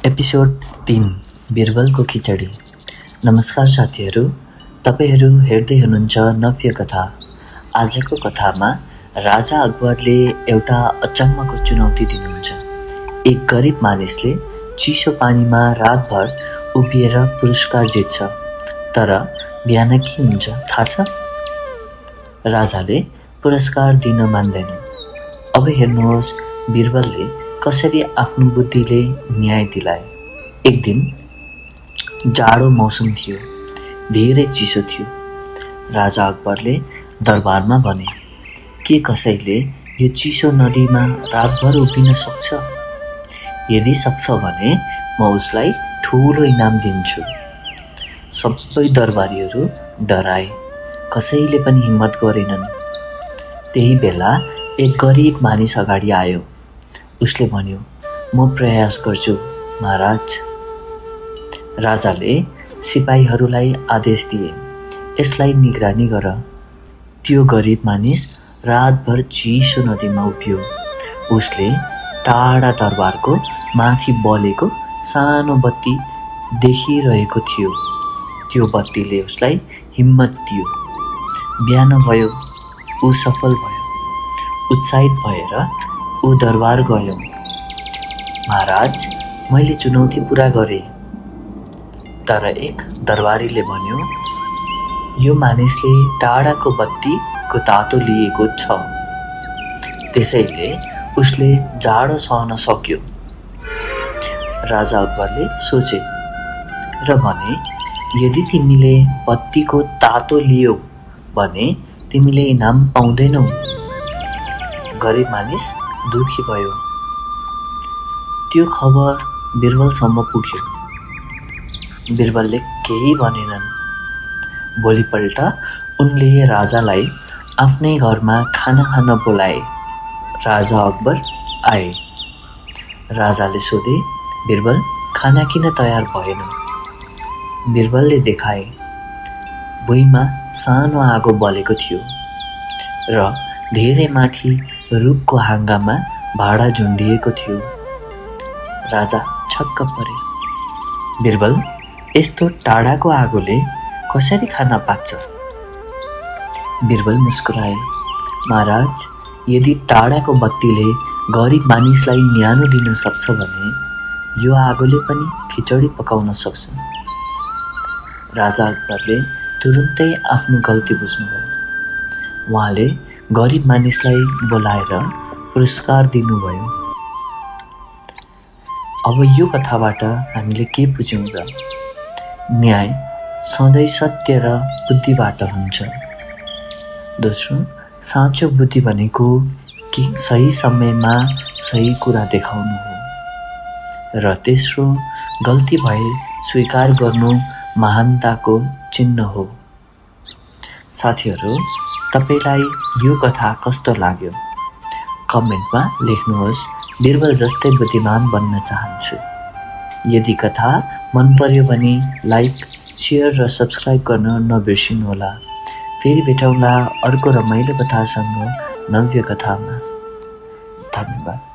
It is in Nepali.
एपिसोड 3 बिरबलको खिचडी। नमस्कार साथीहरू, तपाईहरू हेर्दै हुनुहुन्छ नव्य कथा। आजको कथामा राजा अकबरले एउटा अचम्मको चुनौती दिनुहुन्छ। एक गरिब मानिसले चिसो पानीमा रातभर उभिएर पुरस्कार जित्छ, तर बिहान के हुन्छ थाहा छ? राजाले पुरस्कार दिन मान्दैन। अब हेर्नुहोस् बिरबलले कसरी आफ्नो बुद्धिले न्याय दिलाए। एक दिन जाडो मौसम थियो, धेरै चिसो थियो। राजा अकबरले दरबारमा भने, के कसैले यो चिसो नदीमा रातभर उभिन सक्छ? यदि सक्छ भने म उसलाई ठुलो इनाम दिन्छु। सबै दरबारीहरू डराए, कसैले पनि हिम्मत गरेनन्। त्यही बेला एक गरिब मानिस अगाडि आयो। उसले भन्यो, म प्रयास गर्छु महाराज। राजाले सिपाहीहरूलाई आदेश दिए, यसलाई निगरानी गर। त्यो गरिब मानिस रातभर चिसो नदीमा उभियो। उसले टाढा दरबारको माथि बलेको सानो बत्ती देखिरहेको थियो। त्यो बत्तीले उसलाई हिम्मत दियो। बिहान भयो, ऊ सफल भयो। उत्साहित भएर ऊ दरबार गयो। महाराज, मैले चुनौती पुरा गरेँ। तर एक दरबारीले भन्यो, यो मानिसले टाढाको बत्तीको तातो लिएको छ, त्यसैले उसले जाडो सहन सक्यो। राजा अकबरले सोचे र भने, यदि तिमीले बत्तीको तातो लियौ भने तिमीले इनाम पाउँदैनौ। गरिब मानिस दुखी भयो। त्यो खबर बिरबलसम्म पुग्यो। बिरबलले केही भनेनन्। भोलिपल्ट उनले राजालाई आफ्नै घरमा खाना खान बोलाए। राजा अकबर आए। राजाले सोधे, बिरबल, खाना किन तयार भएन? बिरबलले देखाए, भुइँमा सानो आगो बलेको थियो र धेरै माथि रुखको हाँगामा भाँडा झुन्डिएको थियो। राजा छक्क परे। बिरबल, यस्तो टाढाको आगोले कसरी खाना पाक्छ? बिरबल मुस्कुराए, महाराज, यदि टाढाको बत्तीले गरिब मानिसलाई न्यानो दिन सक्छ भने यो आगोले पनि खिचडी पकाउन सक्छ। राजा अकबरले तुरुन्तै आफ्नो गल्ती बुझ्नुभयो। उहाँले गरिब मानिसलाई बोलाएर पुरस्कार दिनुभयो। अब यो कथाबाट हामीले के बुझ्यौँ त? न्याय सधैँ सत्य र बुद्धिबाट हुन्छ। दोस्रो, साँचो बुद्धि भनेको कि सही समयमा सही कुरा देखाउनु हो। र तेस्रो, गल्ती भए स्वीकार गर्नु महानताको चिन्ह हो। साथीहरू, तपाईलाई यो कथा कस्तो लाग्यो? कमेन्टमा लेख्नुहोस्। बिरबल जस्तै बुद्धिमान बन्न चाहन्छु। यदि कथा मन पर्यो भने लाइक, शेयर र सब्स्क्राइब गर्न नबिर्सिनुहोला। फेरि भेटौँला अर्को रमाइलो कथासँग नव्य कथामा। धन्यवाद।